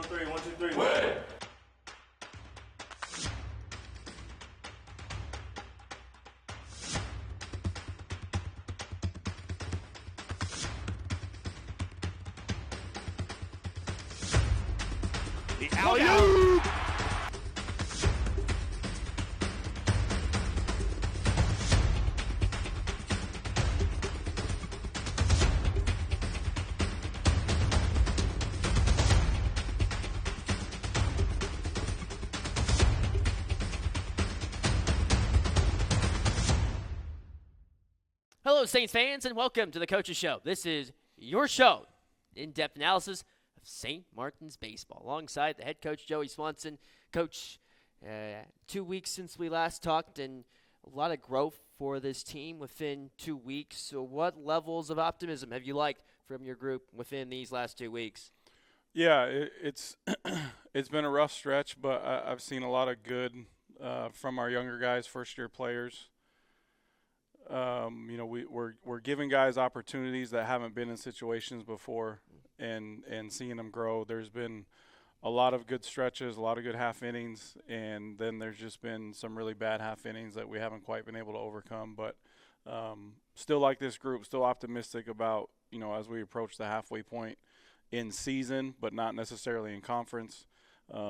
on three. 1, 2, 3. Win! The alley-oop! Hello, Saints fans, and welcome to the Coach's Show. This is your show, in-depth analysis of St. Martin's baseball, alongside the head coach, Joey Swanson. Coach, 2 weeks since we last talked, and a lot of growth for this team within 2 weeks. So what levels of optimism have you liked from your group within these last 2 weeks? Yeah, it's it's been a rough stretch, but I've seen a lot of good from our younger guys, first-year players. We're giving guys opportunities that haven't been in situations before, and seeing them grow. There's been a lot of good stretches, a lot of good half innings, and then there's just been some really bad half innings that we haven't quite been able to overcome. But still like this group, still optimistic about, as we approach the halfway point in season, but not necessarily in conference.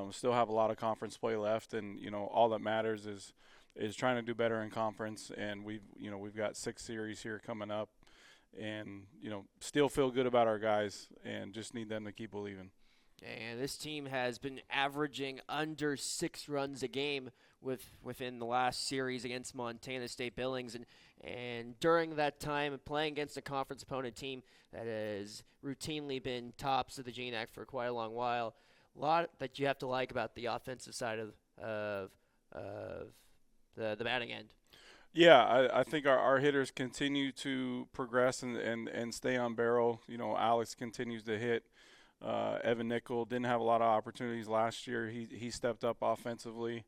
Still have a lot of conference play left, and, all that matters is trying to do better in conference, and we've got 6 series here coming up, and still feel good about our guys and just need them to keep believing. And this team has been averaging under 6 runs a game within the last series against Montana State Billings, and during that time playing against a conference opponent team that has routinely been tops of the GNAC for quite a long while. A lot that you have to like about the offensive side of the batting end. Yeah, I think our hitters continue to progress and stay on barrel. Alex continues to hit. Evan Nickel didn't have a lot of opportunities last year. He stepped up offensively.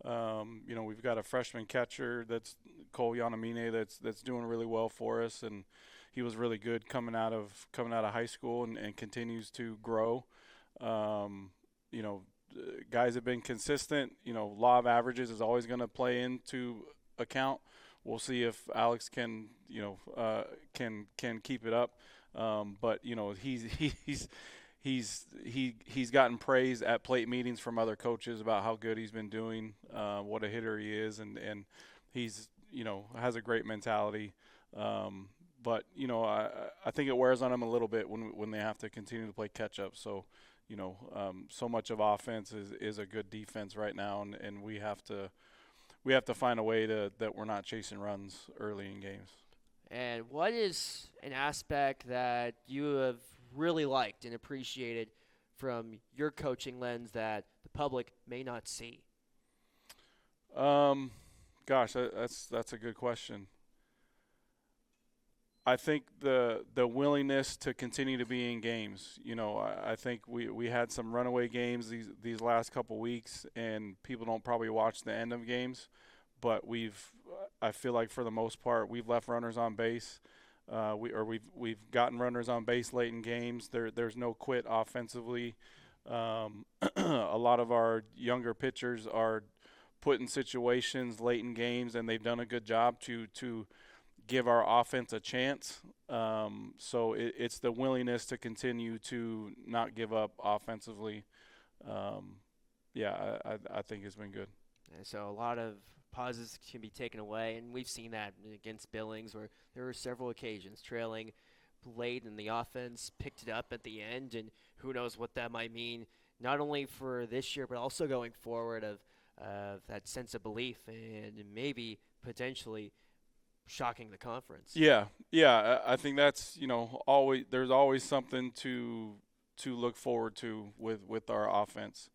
We've got a freshman catcher, that's Cole Yanamine, that's doing really well for us, and he was really good coming out of high school and continues to grow. Guys have been consistent. Law of averages is always going to play into account. We'll see if Alex can keep it up. But he's gotten praise at plate meetings from other coaches about how good he's been doing, what a hitter he is, and he's has a great mentality. But I think it wears on him a little bit when they have to continue to play catch up. So. So much of offense is a good defense right now, and we have to find a way that we're not chasing runs early in games. And what is an aspect that you have really liked and appreciated from your coaching lens that the public may not see? Gosh, that's a good question. I think the willingness to continue to be in games. I think we had some runaway games these last couple weeks, and people don't probably watch the end of games, but I feel like for the most part we've left runners on base. We've gotten runners on base late in games. There's no quit offensively. A lot of our younger pitchers are put in situations late in games, and they've done a good job to give our offense a chance. So it's the willingness to continue to not give up offensively. I think it's been good. And so a lot of pauses can be taken away, and we've seen that against Billings where there were several occasions trailing late in the offense, picked it up at the end, and who knows what that might mean, not only for this year but also going forward of that sense of belief and maybe potentially shocking the conference. Yeah. I think that's there's always something to look forward to with our offense.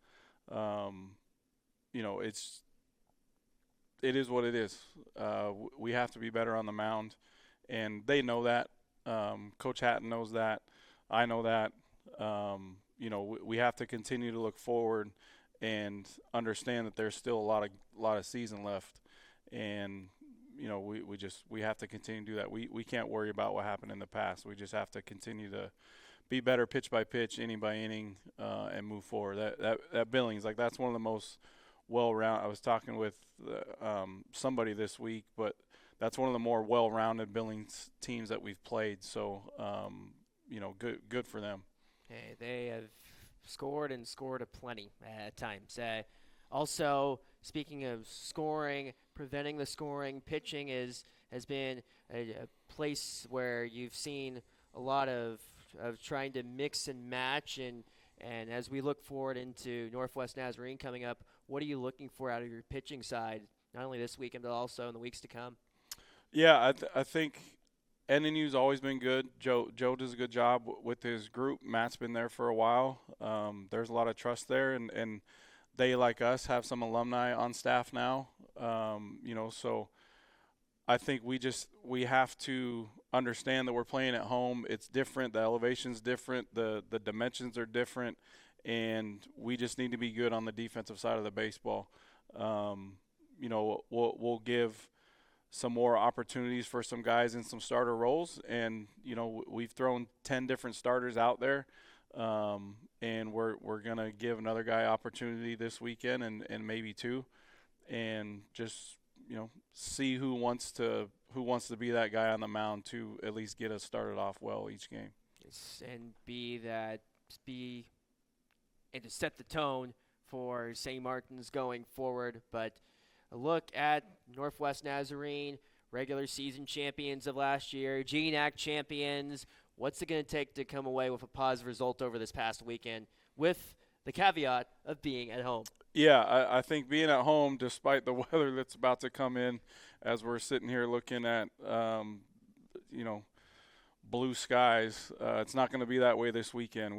It is what it is. We have to be better on the mound, and they know that. Coach Hatton knows that. I know that. We have to continue to look forward and understand that there's still a lot of season left, and we have to continue to do that. We can't worry about what happened in the past. We just have to continue to be better pitch by pitch, inning by inning, and move forward. That Billings, like, that's one of the most well-rounded. I was talking with somebody this week, but that's one of the more well-rounded Billings teams that we've played. So, good for them. Hey, they have scored and scored a plenty at times. Also, speaking of scoring, preventing the scoring, pitching has been a place where you've seen a lot of trying to mix and match. And as we look forward into Northwest Nazarene coming up, what are you looking for out of your pitching side, not only this weekend but also in the weeks to come? Yeah, I think NNU's always been good. Joe does a good job with his group. Matt's been there for a while. There's a lot of trust there, and they, like us, have some alumni on staff now. So I think we have to understand that we're playing at home. It's different. The elevation's different. The dimensions are different, and we just need to be good on the defensive side of the baseball. We'll give some more opportunities for some guys in some starter roles, and we've thrown 10 different starters out there, and we're gonna give another guy opportunity this weekend and maybe two, and just see who wants to be that guy on the mound to at least get us started off well each game. And to set the tone for St. Martin's going forward. But a look at Northwest Nazarene, regular season champions of last year, GNAC champions. What's it going to take to come away with a positive result over this past weekend, with the caveat of being at home? Yeah, I think being at home, despite the weather that's about to come in, as we're sitting here looking at, blue skies, it's not going to be that way this weekend.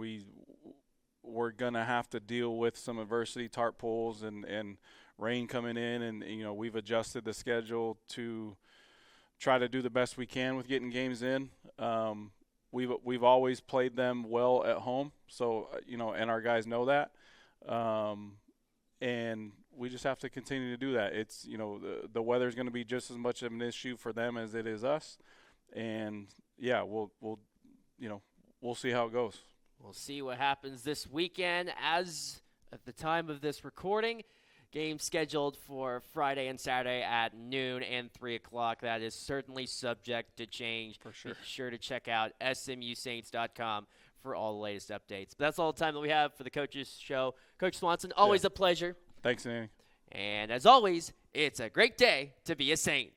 We're going to have to deal with some adversity, tarp pulls, and rain coming in, and we've adjusted the schedule to try to do the best we can with getting games in. We've always played them well at home, so and our guys know that. And we just have to continue to do that. It's the weather's going to be just as much of an issue for them as it is us, and yeah, we'll see how it goes. We'll see what happens this weekend. As at the time of this recording, game scheduled for Friday and Saturday at noon and 3 o'clock. That is certainly subject to change. For sure. Be sure to check out smusaints.com for all the latest updates. But that's all the time that we have for the Coaches Show. Coach Swanson, always a pleasure. Thanks, Annie. And as always, it's a great day to be a Saint.